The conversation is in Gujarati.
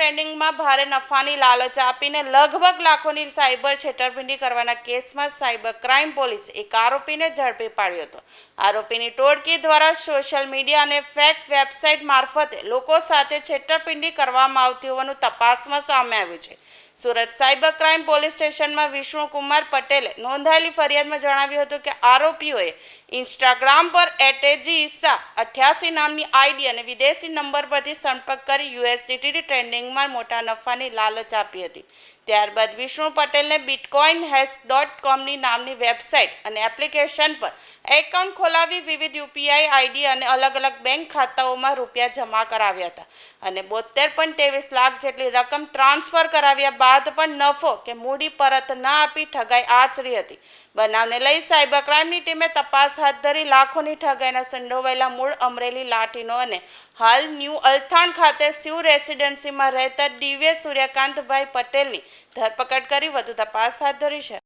ટ્રેડિંગમાં ભારે નફાની લાલચ આપીને લગભગ લાખોની સાયબર છેતરપિંડી કરવાના કેસમાં સાયબર ક્રાઇમ પોલીસે એક આરોપીને ઝડપી પાડ્યો હતો. આરોપીની ટોળકી દ્વારા સોશિયલ મીડિયા અને ફેક વેબસાઇટ મારફતે લોકો સાથે છેતરપિંડી કરવામાં આવતી હોવાનું તપાસમાં સામે આવ્યું છે. સુરત સાયબર ક્રાઇમ પોલીસ સ્ટેશનમાં વિષ્ણુકુમાર પટેલે નોંધાયેલી ફરિયાદમાં જણાવ્યું હતું કે આરોપીઓએ ઇન્સ્ટાગ્રામ પર @ઈસા88 નામની આઈડી અને વિદેશી નંબર પરથી સંપર્ક કરી USDT ટ્રેડિંગમાં મોટા નફાની લાલચ આપી હતી. ત્યારબાદ વિષ્ણુ પટેલને bitcoinhash.com નામની વેબસાઇટ અને એપ્લિકેશન પર એકાઉન્ટ ખોલાવી વિવિધ UPI આઈડી અને અલગ અલગ બેંક ખાતાઓમાં રૂપિયા જમા કરાવ્યા હતા અને 72.23 લાખ જેટલી રકમ ટ્રાન્સફર કરાવ્યા બાદ પણ નફો કે મૂડી પરત ન આપી ઠગાઈ આચરી હતી. બનાવને લઈ સાયબર ક્રાઇમની ટીમે તપાસ હાથ ધરી લાખોની ઠગાઈના સંડોવાયેલા મૂળ અમરેલી લાઠીનો અને હાલ ન્યૂ અલથાણ ખાતે શિવ રેસિડેન્સીમાં રહેતા દિવ્ય સૂર્યકાંતભાઈ પટેલની ધરપકડ કરી વધુ તપાસ હાથ ધરી છે.